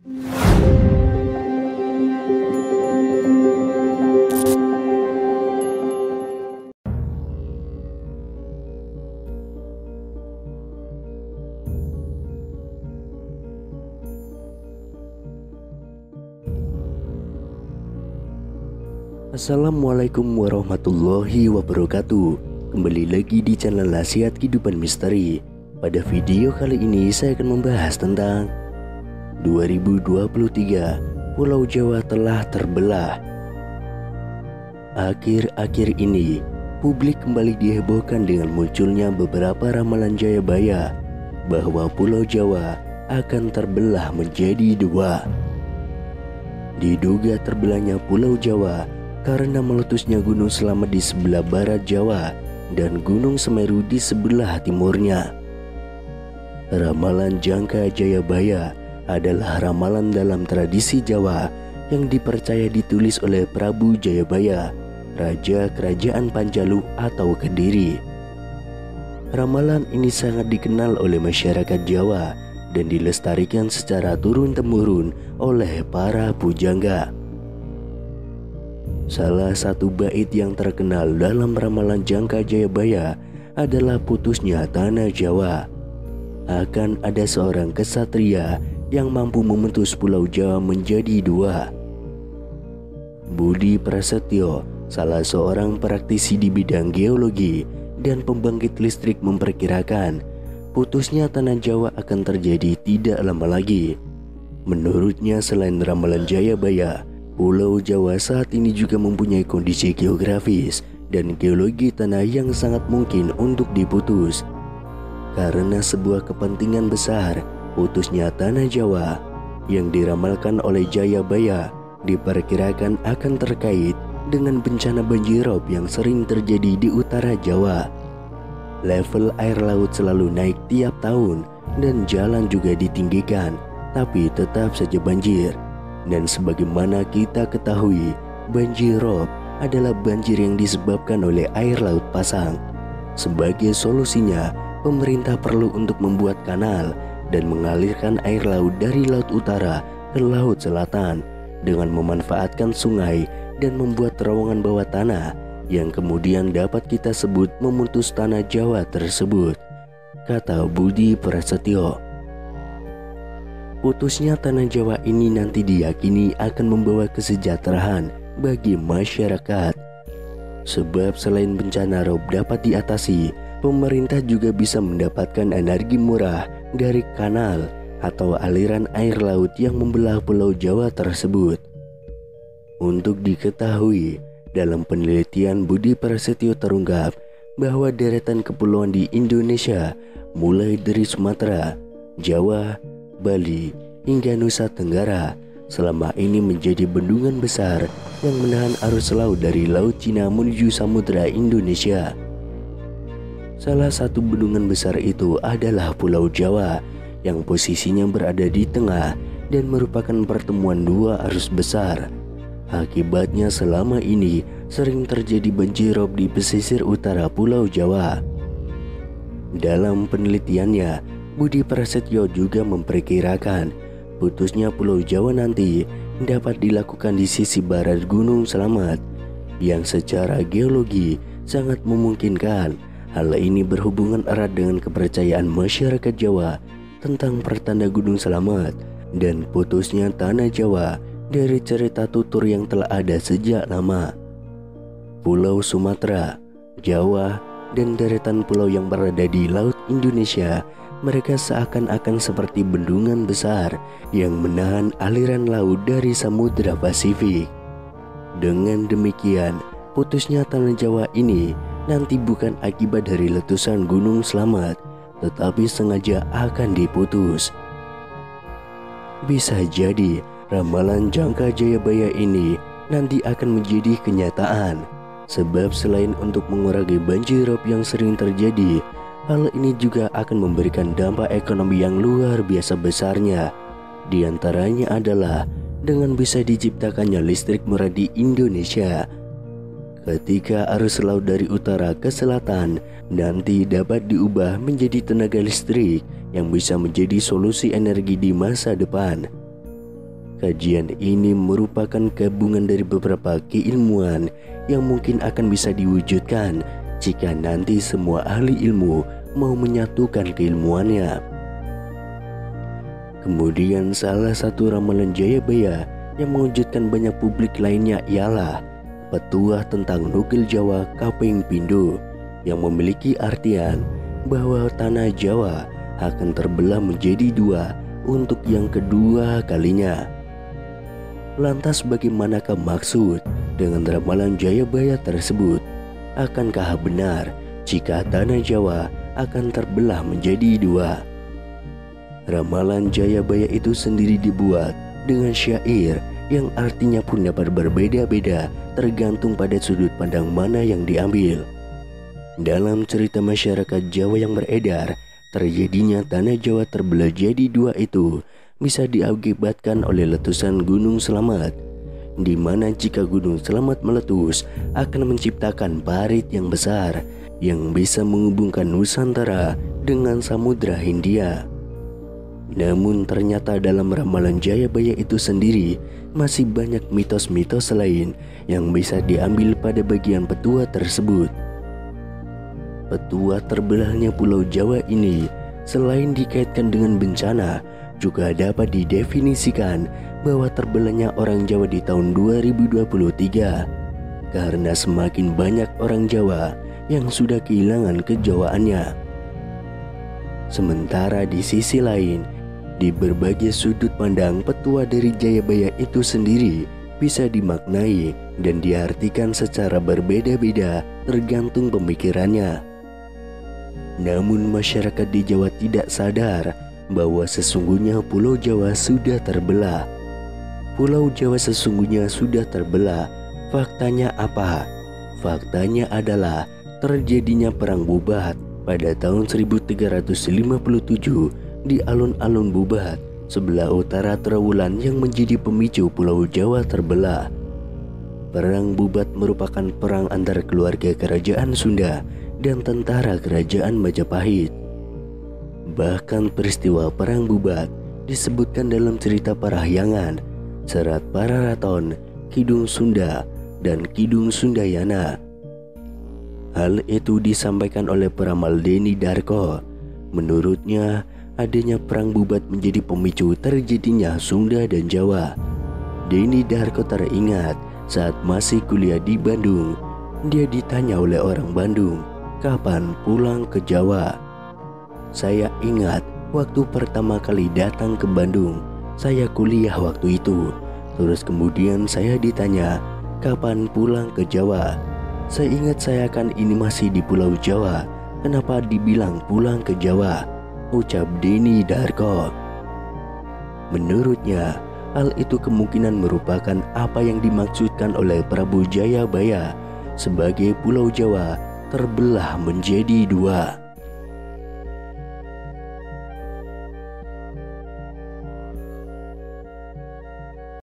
Assalamualaikum warahmatullahi wabarakatuh. Kembali lagi di channel Nasihat Kehidupan Misteri. Pada video kali ini saya akan membahas tentang 2023 Pulau Jawa telah terbelah. Akhir-akhir ini publik kembali dihebohkan dengan munculnya beberapa ramalan Jayabaya bahwa Pulau Jawa akan terbelah menjadi dua. Diduga terbelahnya Pulau Jawa karena meletusnya Gunung Slamet di sebelah barat Jawa dan Gunung Semeru di sebelah timurnya. Ramalan Jangka Jayabaya adalah ramalan dalam tradisi Jawa yang dipercaya ditulis oleh Prabu Jayabaya, Raja Kerajaan Panjalu atau Kediri. Ramalan ini sangat dikenal oleh masyarakat Jawa dan dilestarikan secara turun-temurun oleh para pujangga. Salah satu bait yang terkenal dalam ramalan Jangka Jayabaya adalah putusnya tanah Jawa. Akan ada seorang kesatria yang mampu memutus Pulau Jawa menjadi dua. Budi Prasetyo, salah seorang praktisi di bidang geologi dan pembangkit listrik, memperkirakan putusnya tanah Jawa akan terjadi tidak lama lagi. Menurutnya, selain ramalan Jayabaya, Pulau Jawa saat ini juga mempunyai kondisi geografis dan geologi tanah yang sangat mungkin untuk diputus. Karena sebuah kepentingan besar, putusnya tanah Jawa yang diramalkan oleh Jayabaya diperkirakan akan terkait dengan bencana banjirop yang sering terjadi di utara Jawa. Level air laut selalu naik tiap tahun dan jalan juga ditinggikan, tapi tetap saja banjir. Dan sebagaimana kita ketahui, banjirop adalah banjir yang disebabkan oleh air laut pasang. Sebagai solusinya, pemerintah perlu untuk membuat kanal dan mengalirkan air laut dari laut utara ke laut selatan dengan memanfaatkan sungai dan membuat terowongan bawah tanah yang kemudian dapat kita sebut memutus tanah Jawa tersebut, kata Budi Prasetyo. Putusnya tanah Jawa ini nanti diyakini akan membawa kesejahteraan bagi masyarakat. Sebab selain bencana rob dapat diatasi, pemerintah juga bisa mendapatkan energi murah dari kanal atau aliran air laut yang membelah Pulau Jawa tersebut. Untuk diketahui, dalam penelitian Budi Prasetyo terungkap bahwa deretan kepulauan di Indonesia mulai dari Sumatera, Jawa, Bali, hingga Nusa Tenggara selama ini menjadi bendungan besar yang menahan arus laut dari Laut Cina menuju Samudra Indonesia. Salah satu bendungan besar itu adalah Pulau Jawa yang posisinya berada di tengah dan merupakan pertemuan dua arus besar. Akibatnya selama ini sering terjadi banjirop di pesisir utara Pulau Jawa. Dalam penelitiannya, Budi Prasetyo juga memperkirakan putusnya Pulau Jawa nanti dapat dilakukan di sisi barat Gunung Slamet yang secara geologi sangat memungkinkan. Hal ini berhubungan erat dengan kepercayaan masyarakat Jawa tentang pertanda Gunung Slamet dan putusnya tanah Jawa dari cerita tutur yang telah ada sejak lama. Pulau Sumatera, Jawa, dan deretan pulau yang berada di Laut Indonesia, mereka seakan-akan seperti bendungan besar yang menahan aliran laut dari Samudra Pasifik. Dengan demikian, putusnya tanah Jawa ini nanti bukan akibat dari letusan Gunung Slamet, tetapi sengaja akan diputus. Bisa jadi ramalan Jangka Jayabaya ini nanti akan menjadi kenyataan, sebab selain untuk mengurangi banjirop yang sering terjadi, hal ini juga akan memberikan dampak ekonomi yang luar biasa besarnya. Di antaranya adalah dengan bisa diciptakannya listrik murah di Indonesia. Ketika arus laut dari utara ke selatan nanti dapat diubah menjadi tenaga listrik yang bisa menjadi solusi energi di masa depan. Kajian ini merupakan gabungan dari beberapa keilmuan yang mungkin akan bisa diwujudkan jika nanti semua ahli ilmu mau menyatukan keilmuannya. Kemudian salah satu ramalan Jayabaya yang mengejutkan banyak publik lainnya ialah petuah tentang nukil Jawa Kaping Pindho yang memiliki artian bahwa tanah Jawa akan terbelah menjadi dua untuk yang kedua kalinya. Lantas bagaimanakah maksud dengan ramalan Jayabaya tersebut? Akankah benar jika tanah Jawa akan terbelah menjadi dua? Ramalan Jayabaya itu sendiri dibuat dengan syair yang artinya pun dapat berbeda-beda tergantung pada sudut pandang mana yang diambil. Dalam cerita masyarakat Jawa yang beredar, terjadinya tanah Jawa terbelah jadi dua itu bisa diakibatkan oleh letusan Gunung Slamet, di mana jika Gunung Slamet meletus akan menciptakan parit yang besar yang bisa menghubungkan Nusantara dengan Samudra Hindia. Namun ternyata dalam ramalan Jayabaya itu sendiri masih banyak mitos-mitos lain yang bisa diambil pada bagian petua tersebut. Petua terbelahnya Pulau Jawa ini selain dikaitkan dengan bencana, juga dapat didefinisikan bahwa terbelahnya orang Jawa di tahun 2023 karena semakin banyak orang Jawa yang sudah kehilangan kejawaannya. Sementara di sisi lain, di berbagai sudut pandang petua dari Jayabaya itu sendiri bisa dimaknai dan diartikan secara berbeda-beda tergantung pemikirannya. Namun masyarakat di Jawa tidak sadar bahwa sesungguhnya Pulau Jawa sudah terbelah. Pulau Jawa sesungguhnya sudah terbelah. Faktanya apa? Faktanya adalah terjadinya perang Bubat pada tahun 1357 di alun-alun Bubat, sebelah utara Trowulan yang menjadi pemicu Pulau Jawa terbelah. Perang Bubat merupakan perang antar keluarga kerajaan Sunda dan tentara kerajaan Majapahit. Bahkan peristiwa perang Bubat disebutkan dalam cerita Parahyangan, Serat Pararaton, Kidung Sunda, dan Kidung Sundayana. Hal itu disampaikan oleh peramal Deni Darko. Menurutnya, adanya perang Bubat menjadi pemicu terjadinya Sunda dan Jawa. Deni Darko teringat saat masih kuliah di Bandung, dia ditanya oleh orang Bandung, kapan pulang ke Jawa? Saya ingat waktu pertama kali datang ke Bandung, saya kuliah waktu itu. Terus kemudian saya ditanya, kapan pulang ke Jawa? Saya ingat saya kan ini masih di Pulau Jawa, kenapa dibilang pulang ke Jawa? Ucap Deni Darko. Menurutnya, hal itu kemungkinan merupakan apa yang dimaksudkan oleh Prabu Jayabaya sebagai Pulau Jawa terbelah menjadi dua.